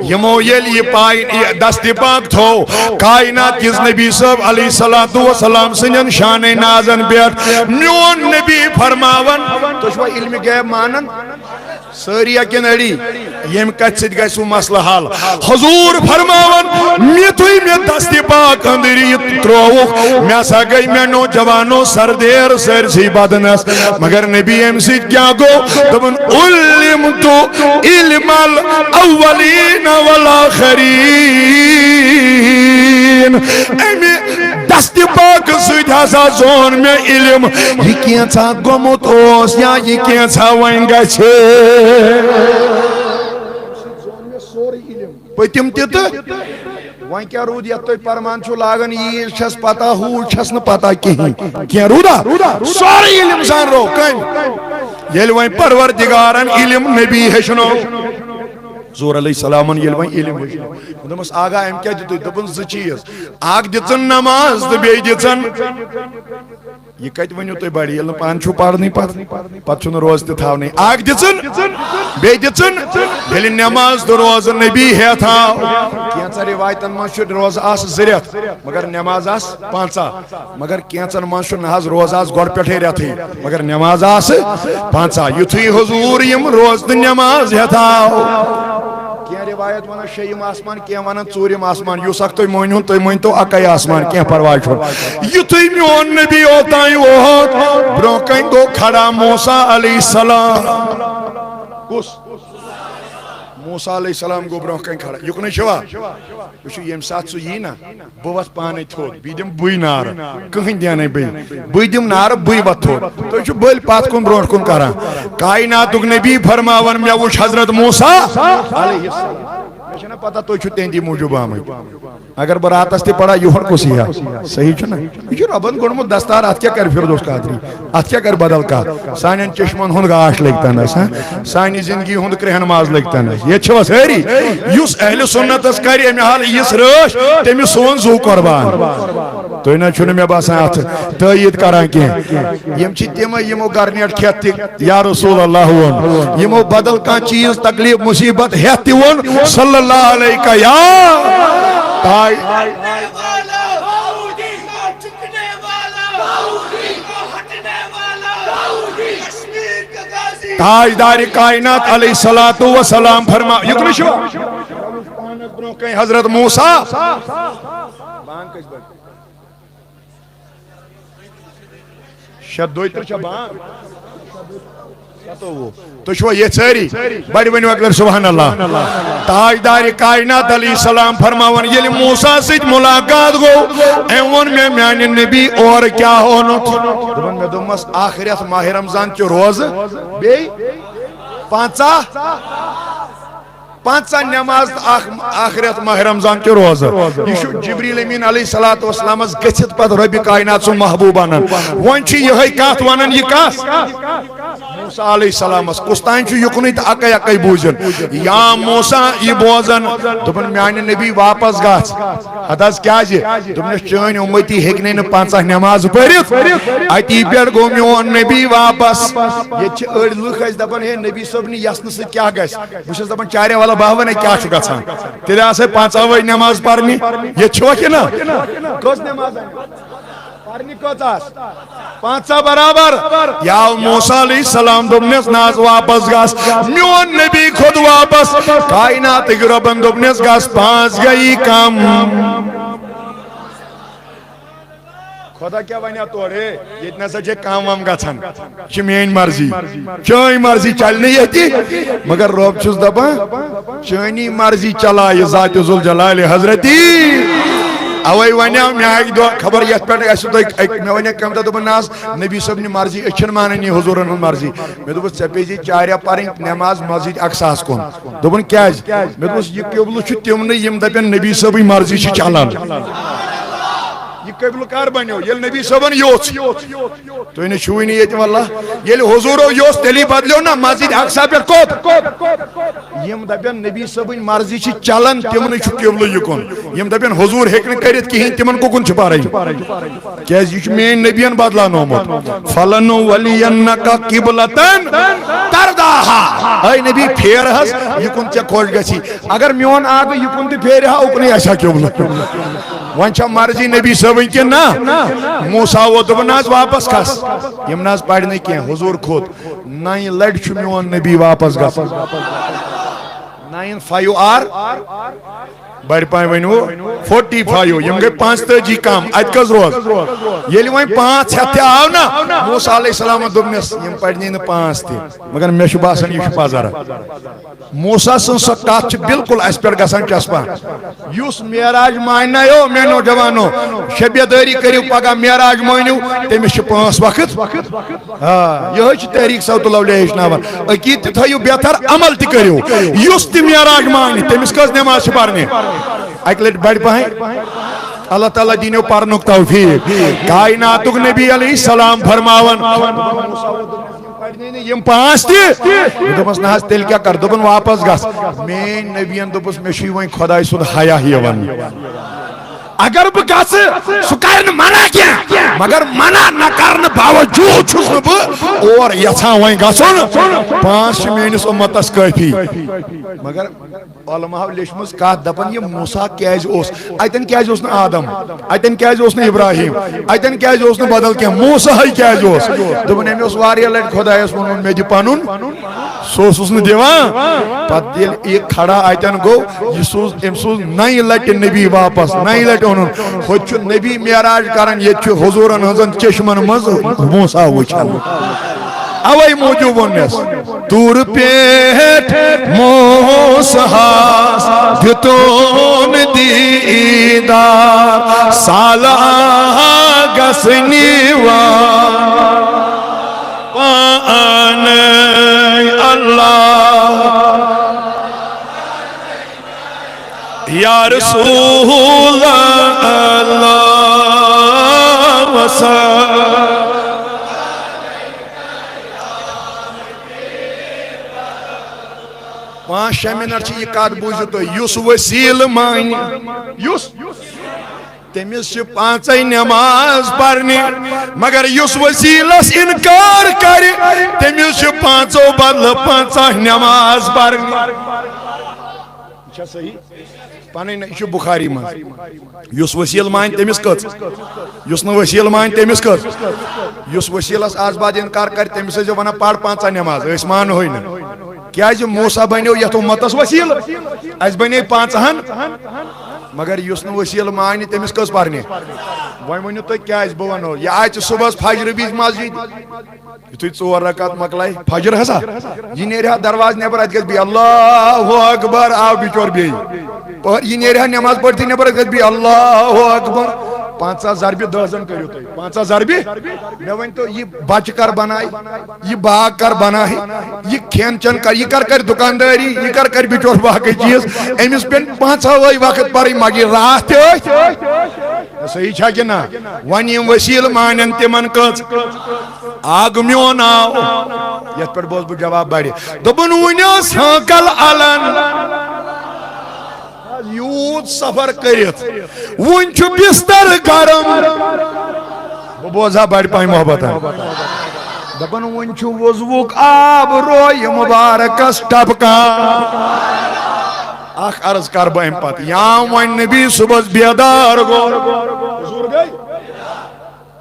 یمو یل یہ پائی دست پاک تھو کائنات کس نبی صاحب علیہ الصلوۃ والسلام سنن شان نازن بیت میون نبی فرماون تو چھو علم غیب مانن ساری اکن اڑی یم کت ست گئی سو مسئلہ حل حضور فرماون میتھوی میں دست پاک اندری تروک میں سا گئی میں نوجوانو سردیر سرسی بدنس مگر نبی ام سی کیا گو دبن علمت علم الاولین والآخرین امی دست پاک سید ہسا زون میں علم یہ کینچا گمت اوس یا یہ کینچا ونگا چھے پتم تت وۄنۍ کیا رود یتھ تُہۍ پرمان چھو لاگان یہ چھس پتہ ہو چھس نہ پتہ کہین کیا رودا سورے علم سان رو کن یل وۄنۍ پروردگارن علم نبی ہیچنو زور علیہ السلام یل وۄنۍ علم ہیچنو دمس آگا ام کیا دتو دپن ز چیز اک دژن نماز تو بیٚیہِ دژن یہ کت ونیو تھی بڑی یل پان چھو پڑھنی پتہ چھو روز تہ تھاونی اک دژن بیٚیہِ دژن ییٚلہِ نماز تو روز نبی ہے تھاو کینژن روایتن من چھ روز آس زریت مگر نماز آس 5 مگر کینژن من چھ نہ روز آس گۄڈٕ پٮ۪ٹھے رٮ۪تھٕے مگر نماز آس 5 یُتھُے حضور یم روز تہ نماز ہے تھاو کیا روایت ونان شیم آسمان کیا ونان ژوٗرِم آسمان یُس اکھ تُہۍ مٲنِو تُہۍ مٲنتو اکے آسمان کینٛہہ پرواے چھُنہٕ یُتھُے میون نبی اوتانۍ ووت برونٛہہ کنہِ گوٚو کھڑا موسیٰ علیہ السلام کُس موسیٰ علیہ السلام گو برونٛہہ کنہِ کھڑا یُکنٕے چھوا وٕچھِو ییٚمہِ ساتہٕ سُہ یی نا بہٕ وَسہٕ پانے تھوٚد بیٚیہِ دِمہٕ بٕے نارٕ کٕہٕنۍ دیانے بٕے دِمہٕ نارٕ بٕے وَتھٕ تھوٚد تُہۍ چھِو بٔلۍ پتھ کُن برونٛٹھ کُن کران کائناتُک نبی فرماون مےٚ وٕچھ حضرت موسیٰ علیہ السلام مےٚ چھَنہ پتہ تُہۍ چھِو تہنٛدی موٗجوٗب آمٕتۍ اگر بہٕ راتس تہِ پڑا یِہُر کُس یی ہا صحیح چھُنہ یہِ چھُ رۄبن کوٚڑمُت دستار اتھ کیٛاہ کرِ فردوس قادری اتھ کیٛاہ کرِ بدل کانٛہہ سانٮ۪ن چشمن ہُنٛد گاش لٔگۍ تنس سانہِ زندگی ہُنٛد کرٛہن ماز لٔگۍ تنس ییٚتہِ چھِوا سٲری یُس اہلِ سُنتس کرِ امہِ حال یِژھ رٲچھ تٔمِس سون زوٗ قۄربان تُہۍ نہ چھُنہٕ مےٚ باسان اتھ تٲیٖد کران کینٛہہ یِم چھِ تِمے یِمو گرنیٹ کھٮ۪تھ تہِ یا رسول اللہ ووٚن یِمو بدل کانٛہہ چیٖز تکلیف مصیبت ہٮ۪تھ تہِ ووٚن صلی اللہ علیہ یا تاج تاجدار کائنات علیہ الصلوۃ والسلام فرما یکن چھو برونٛہہ کنہِ حضرت موسیٰ شدوتر چھا بان تو چھو یہ ساری بڑی ونیو اکبر سبحان اللہ تاجدار کائنات علیہ السلام فرماون یلی موسیٰ سید ملاقات گو ایون میں میانی نبی اور کیا ہونت دبن میں دمس آخریت ماہ رمضان کی روز بے 5 نماز آخریت ماہ رمضان کی روز یہ جبریل امین علیہ الصلوۃ والسلام گھت پتہ رب کائنات سن محبوب انن ون چھ یہ کت ونن یہ کس موسیٰ علیہ السلام کس تان چھ یکنی تو اکے بوزن یا موسیٰ یہ بوزن دپن میانہ نبی واپس گھس حدث کیا دپنس چٲنۍ امتی ہیکنے نہ 5 نماز پرت اتی پٮ۪ٹھ گوٚو میون نبی واپس یہ أڑۍ لُکھ ٲسۍ دپان ہے نبی صٲبنہِ یژنہٕ سۭتۍ کیٛاہ گژھِ بہٕ چھُس دپان چارے والا باون کیا چھُ گژھان تیٚلہِ آسے 5 نماز پرنہِ یہ چھوا کِنہٕ کٔژ نماز پرنہِ کٔژ آس 5 برابر یا موسیٰ علیہ السلام دوٚپنس ناز واپس گژھ میون نبی کھوٚت واپس کائناتٕکۍ رۄبن دوٚپنس گژھ 5 گٔیی کم خدا کیا ونیا توڑے یہ نسا چھے کام وام گژھان چھ میٲنۍ مرضی چٲنۍ مرضی چلنہِ ییٚتہِ مگر رۄب چھُس دپان چٲنی مرضی چلایہِ ذاتِ ذوالجلالِ حضرتی اوے ونیا مےٚ اکہِ دۄہ خبر یتھ پٮ۪ٹھ آسِو تۄہہِ مےٚ ونیا کمہِ دۄہ دوٚپُن نہ حظ نبی صٲبنہِ مرضی أسۍ چھِنہٕ مانان یہِ حضوٗرن ہٕنٛز مرضی مےٚ دوٚپُس ژےٚ پیٚیہِ چاریا پرٕنۍ نٮ۪ماز مسجد اقصاہس کُن دوٚپُن کیٛازِ مےٚ دوٚپُس یہِ قبلہٕ چھُ تِمنٕے یِم دپن نبی صٲبٕنۍ مرضی چھِ چلان یہ قبل کر بنیو یل نبی صبن یوچ تو انہیں چھوئی نہیں یتی واللہ یل حضورو یوچ تیلی بدلیو نا مسجد اقصا پر کوت یم دبین نبی صبن مرضی چھ چلن تمن چھ قبل یکن یم دبین حضور ہیکن کرت کہین تمن کوکن چھ پارے کیاز یہ مین نبیان بدلانومت فلن ولینک قبلتن ترداها اے نبی پھیر ہس یکن ژے خوش گژھی اگر میون آگ یکن تہ پھیر ہا اکنے آسا قبل وان چھا مرضی نبی صبن کی نا موسیٰ و دبناز واپس کھس یم ناز پڑھنے کی حضور کھوت 9 لڑ چھ میون نبی واپس گس 9 5 آر بڑھ پائیں ونو 45 یم گئے 35 کام ات کز روز یلی وہیں 5 ہتھ آو نا موسیٰ علیہ السلام دبنس یم پڑھنے نا 5 تھی مگر میں شو باسن یہ شو پازارا موسیٰ سن سکتات چھ بالکل اس پر گسان چسپا یوس میراج ماننا یو میں نوجوانو شبیہ داری کریو پاگا میراج ماننیو تیمیس چھ 5 وقت یہ چھ تحریک صوت اللہ علیہ اشناوان اکید تھایو بہتر عمل تی کریو یوس تی میراج ماننی تیمیس کس نماز چھ پارنے ایک لٹ بڑھ پائیں اللہ تعالیٰ دینو پارنک توفیق کائناتک نبی علیہ السلام فرماون یم 5 تھی دپس نہ تیل کیا کر دپن واپس گس مین نبیان دپس مے چھ وۄنۍ خداے سُنٛد حیا ہیوان اگر بہ گس سہ کر منع کیا مگر منع نہ کرنے باوجود چھس بہ اور یژھان وۄنۍ گژھُن 5 میٲنِس اُمتس کٲفی مگر علماء لیچھمٕژ کتھ دپان یہ موسیٰ کیازِ اوس اتن کیازِ اوس نہٕ آدم اتن کیازِ اوس نہٕ ابراہیم اتن کیازِ اوس نہٕ بدل کینٛہہ موسیٰ کیازِ اوس دوٚپُن أمۍ اوس واریاہ لٹہِ خۄدایس ووٚنمُت مےٚ دِ پنُن سُہ اوسُس نہٕ دِوان پتہٕ ییٚلہِ یہِ کھڑا اتن گوٚو یہِ سوٗز أمۍ سوٗز 9 لٹہِ نبی واپس 9 لٹہِ اونُن ہوٚتہِ چھُ نبی معراج کران ییٚتہِ چھُ حضوٗرن ہٕنٛزن چشمن منٛز موسیٰ وٕچھان اوے موجود ونس دور پیٹ موسیٰ دتون دیدار سالہ گسنی وان اللہ یا رسول اللہ وسلم 5 منٹ چھ یہ کت بوزو تو یس وسیل مان یس تمس 5 نماز پرنی مگر یس وسیلس انکار کر تمس 5 بدل 5 نماز پرنی اچھا صحیح پنن یہ بخاری من یس وسیل مان تمس کت یس نہ وسیل مان تمس کت یس وسیلس آز بعد انکار کر تمس جو ونان پڑھ 5 نماز اس مان ہوئی نا کیا موسیٰ بنیو یت امتس وسیل اس بنے 5 مگر یس نہ وسیل مانی تمس کس پرنی وۄنۍ ؤنِو تُہۍ کیٛازِ بہٕ ونو یہ آیہِ صبحس فجر وِزِ مسجد یُتھُے 4 رکعت مۄکلایہِ فجر ہسا یہ نیرِ دروازٕ نٮ۪بر اتہِ گژھِ بیٚیہِ اللہ اکبر آو بِچور بیٚیہِ یہ نیرِ نٮ۪ماز پٔرتھٕے نٮ۪بر اتہِ گژھِ بیٚیہِ اللہ اکبر 5 ضربہِ 10 کٔرِو تُہۍ 5 ضربہِ مےٚ ؤنۍتو یہِ بچہِ کر بنایہِ یہِ باغ کر بنایہِ یہِ کھٮ۪ن چٮ۪ن کر یہِ کر دُکاندٲری یہِ کر بِچور باقٕے چیٖز أمِس پیٚن 5 وقت پرٕنۍ مگر راتھ تہِ ٲسۍ صحیح چھا کہِ نہ وۄنۍ یِم وسیٖل مانن تِمن کٔژ آگ میون آو یتھ پٮ۪ٹھ بوز بہٕ جواب بڑِ دوٚپُن وٕنہِ ٲس ہٲنکل الن یوٗت سفر کٔرِتھ وٕنہِ چھُ بستر گرم بہٕ بوزہا بڑِ پایہِ محبت دپن وٕنہِ چھُ وضوُک آب رویہِ مُبارکس ٹپکان اخ عرض کر بہٕ امہِ پتہٕ یام وۄنۍ نبی صُبحس بیدار گوٚو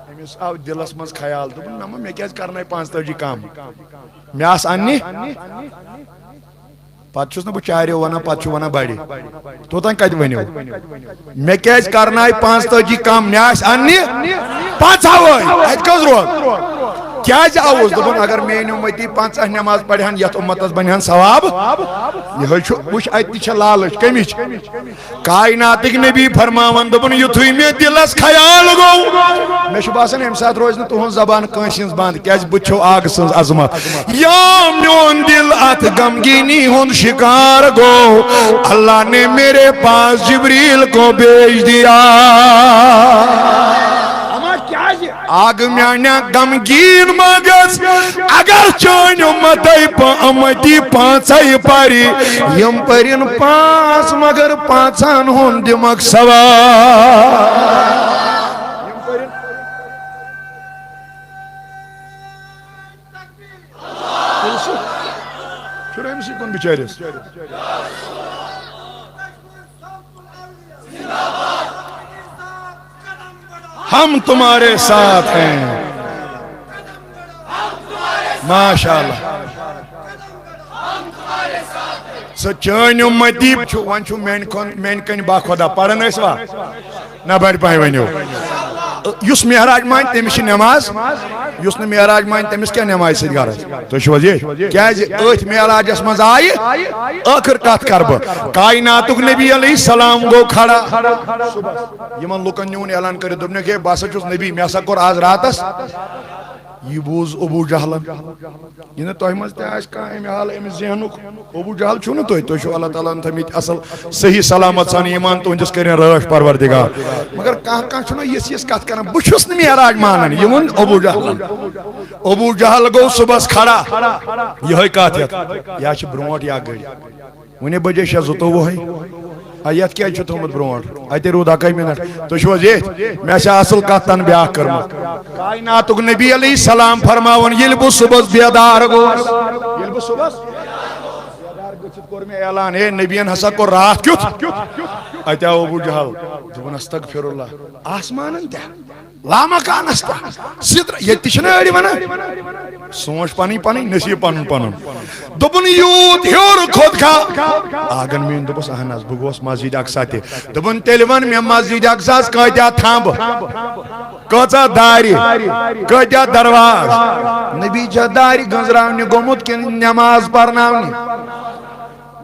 أمِس آو دِلس منٛز خیال دوٚپُن نہ مےٚ کیٛازِ کرنٲے 45 کم مےٚ آسہٕ اننہِ پتہ چھُس نہٕ بہٕ چاریو ونان پتہٕ چھُ ونان بڑِ توتام کتہِ ؤنِو مےٚ کیازِ کرناے 45 کم مےٚ آسہِ اننہِ 5 اَتہِ کٔژ روز کیازِ آوُس دوٚپُن اگر میٲنۍ اُمتی 50 نماز پرہن یتھ اُمتس بنہن ثواب یِہوٚے چھُ وٕچھ اَتہِ تہِ چھےٚ لالٕچ کمِچ کایناتٕکۍ نبی فرماوان دوٚپُن یُتھُے مےٚ دِلس خیال گوٚو مےٚ چھُ باسان اَمہِ ساتہٕ روزِ نہٕ تُہنٛز زبان کٲنٛسہِ ہٕنٛز بنٛد کیازِ بہٕ چھُو آگ سٕنٛز عظمت یا میون دل اتھ غمگینی ہُنٛد شکار گو اللہ نے میرے پاس جبریل کو بھیج دیا آگ میانیا غمگین مگس اگر چون امتی 5 پری یم پرین 5 مگر 5 ہون دمک سوار شرائم کن بچارس ہم تمہارے ساتھ ہیں ماشاءاللہ چون امتی ون چھو مین کن با خدا پڑھن اس وا نہ بڑ پائیں ونیو یس معراج مان تمس نماز یس نہ معراج مان تمس کیا نماز سۭتۍ غرض تُہۍ چھِو حظ یہ کیازِ أتھۍ معراجس منٛز آیہِ ٲخر کتھ کر بہٕ کائناتُک نبی علیہ السلام گوٚو کھڑا یمن لُکن نیوٗن اعلان کٔرِتھ دوٚپنکھ ہے بہٕ ہسا چھُس نبی مےٚ ہسا کوٚر آز راتس یہ بوز ابو جہلن یہ نہ تۄہہِ منٛز تہِ آسہِ کانٛہہ امہِ حال أمِس ذہنُک ابو جہل چھُو نہٕ تُہۍ چھُو اللہ تعالیٰ ہن تھٲمٕتۍ اصل صحیح سلامت سان ایمان تُہنٛدِس کٔرِنۍ رٲچھ پروردگار مگر کانٛہہ چھُنہ یِژھ کتھ کران بہٕ چھُس نہٕ معراج مانان یہِ ووٚن ابو جہل گوٚو صبحس کھڑا یِہوٚے کتھ یتھ یا چھِ برونٛٹھ یا گٔے وُنہِ بجے 6:22 یتھ کیٛازِ چھُ تھوٚمُت برونٛٹھ اتے روٗد 1 منٹ تُہۍ چھِو حظ ییٚتھۍ مےٚ چھےٚ اصل کتھ تن بیٛاکھ کٔرمٕژ کائناتُک نبی علیہ السلام فرماوان ییٚلہِ بہٕ صبحس بیدار گوٚوس ییٚلہِ بہٕ صبحس بیدار گٔژھِتھ کوٚر مےٚ اعلان ہے نبیَن ہسا کوٚر راتھ کیُتھ اتے آو ابو جہل دوٚپُن استغفر اللہ آسمانن تہِ لامکانس تہِ سِدر ییٚتہِ تہِ چھِنہ أڑۍ ونان سونچ پنٕنۍ پنٕنۍ نصیٖب پنُن پنُن دوٚپُن یوٗت ہیوٚر کھوٚت کھا آگن میٛٲنۍ دوٚپُس اہن حظ بہٕ گوس مسجد اقصا تہِ دوٚپُن تیٚلہِ ون مےٚ مسجد اقصاہس کۭتیاہ تھمبہٕ کۭژاہ دارِ کۭتیاہ درواز نبی چھا دارِ گنٛزراونہِ گوٚمُت کِنہٕ نٮ۪ماز پرناونہِ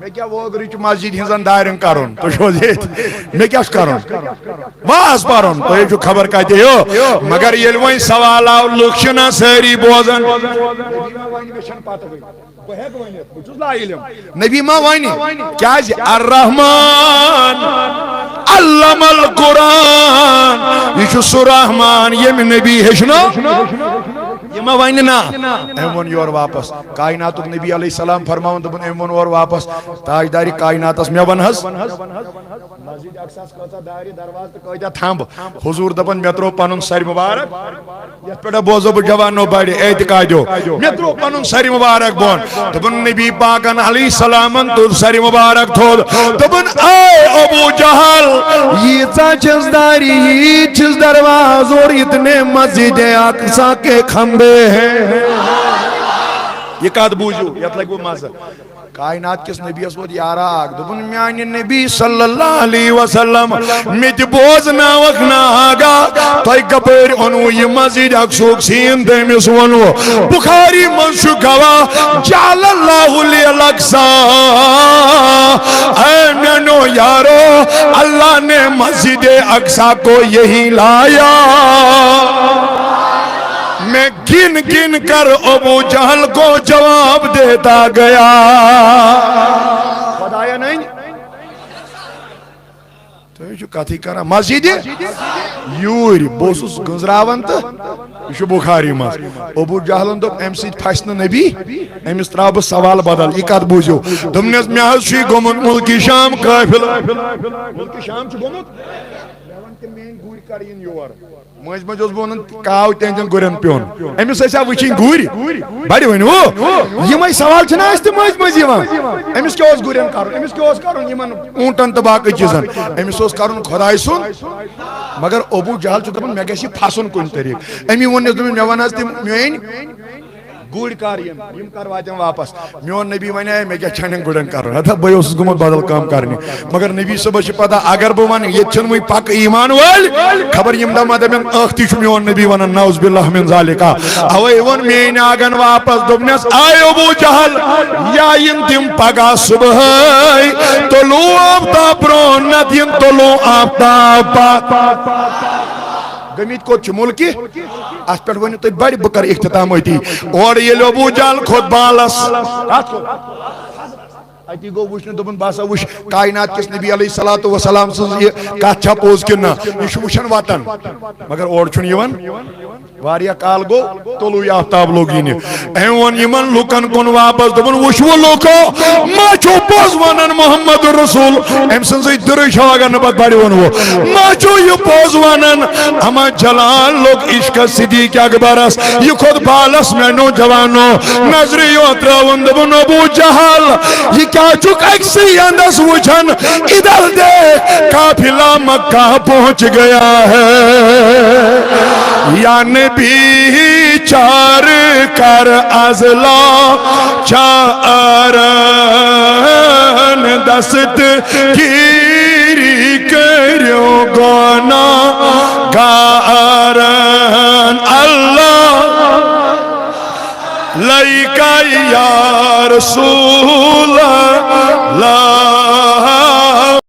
مےٚ کیٛاہ وٲگرٕچ مسجد ہٕنٛزن دارٮ۪ن کرُن تُہۍ چھِو حظ ییٚتہِ مےٚ کیٛاہ چھُ کرُن واز پرُن تُہۍ چھُو خبر کتہِ ہیو مگر ییٚلہِ وۄنۍ سوال آو لُکھ چھِنہ سٲری بوزان نبی ما ونہِ کیازِ الرحمان علم القرآن یہ چھُ سُہ رحمان ییٚمہِ نبی ہیٚچھنو یہ ما ونہِ نا أمۍ ووٚن یورٕ واپس کائناتُک نبی علیہ السلام فرماوان دوٚپُن أمۍ ووٚن اورٕ واپس تاجدارِ کائناتس مےٚ ون حظ مسجد اقصاہس کۭژاہ دارِ درواز تہٕ کۭتیاہ تھمبہٕ حضوٗر دپان مےٚ ترٛوو پنُن سرِ مُبارک یتھ پٮ۪ٹھ بوزو بہٕ جوانو بڑِ اعتقادیو مےٚ ترٛوو پنُن سرِ مُبارک بۄن دوٚپُن نبی پاکن علیہ السلامن تُل سرِ مُبارک تھوٚد دوٚپُن اے ابو جہل ییٖژاہ چھس دارِ ییٖتۍ چھِس درواز اور اتنے مسجد اقصا کے کھمبے ہیں یہ کتھ بوٗزِو یتھ لگوٕ مزٕ کائنات کس نبی ووت یاراگ دوٚپُن میانہِ نبی صلی اللہ علیہ وسلم مےٚ تہِ بوزناوکھ ناگا تۄہہِ کپٲرۍ اوٚنوٕ یہِ مسجد اقصاہُک سیٖن تٔمِس ووٚنوٕ بخاری منٛز چھُ گواہ جعل اللہ الاقصی اے میانو یارو اللہ نے مسجد اقصی کو یہی لایا میں گن گن کر ابو جہل کو جواب دیتا گیا خدایا نہیں تو یہ کتھی کرا مسجد یوری بوسوس گنزراون تو یہ بخاری مز ابو جہلن دوٚپ امہِ سۭتۍ پھسہِ نہٕ نبی أمِس ترٛاو بہٕ سوال بدل یہِ کتھ بوٗزِو دوٚپنس مےٚ حظ چھُے گوٚمُت مُلکہِ شام قٲفِلہٕ مُلکہِ شام چھُ گوٚمُت میٲنۍ گُرۍ کر یِن یور مٔنٛزۍ مٔنٛزۍ اوسُس بہٕ ونان کاو تِہنٛدٮ۪ن گُرٮ۪ن پیوٚن أمِس ٲسیا وٕچھِنۍ گُرۍ بڑِ ؤنِو یِمے سوال چھِنہ اَسہِ تہِ مٔنٛزۍ مٔنٛزۍ یِوان أمِس کیٛاہ اوس گُرٮ۪ن کرُن أمِس کیٛاہ اوس کرُن یِمن اوٗنٛٹن تہٕ باقٕے چیٖزن أمِس اوس کرُن خۄداے سُنٛد مگر ابو جہل چھُ دپان مےٚ گژھِ یہِ پھسُن کُنہِ طریٖقہٕ أمی ووٚننس دوٚپُن مےٚ ون حظ تِم میٲنۍ گوڑ کار یم کر واتن واپس میون نبی ونیا مے کیا چھنن گڑن کرن ہتا بہ اوسس گومت بدل کام کرنی مگر نبی صبح چھ پتہ اگر بہ ون یہ چھن وی پک ایمان ول خبر یم دما دمن اختی چھ میون نبی ونن نعوذ باللہ من ذالک اوے ون مین آگن واپس دوبنس آئے ابو جہل یا یم تم پگا صبح طلوع آفتاب برون نت یم طلوع آفتاب گمت کوت ملکی ات پہ ونو تھی بڑ بہ کر اختتام ہوتی اور یہ ابو جہل کھوت بالس اتی گو وچھن دوبن باسا وچھ کائنات کس نبی علیہ الصلوۃ والسلام سن یہ کت چھا پوز کنہ یہ وچھن واتن مگر اور چھن یوان واریا کال گو طلوع آفتاب لوگی نے ایون یمن لوکن کن واپس دوبن وچھو لوکو ما چھو پوز ونن محمد رسول ام سن سی درش اگر نہ بڑی ونو ما چھو یہ پوز ونن اما جلال لوگ عشق صدیق اکبر اس یہ خود بالس میں نوجوانو نظر یو تراون دوبن ابو جہل یہ کیا چک اکسی اندس وچھن ادھر دے قافلہ مکہ پہنچ گیا ہے یا نبی چار کر ازلا چارن دست گیری کریو گونا گارن اللہ لائکا یا رسول اللہ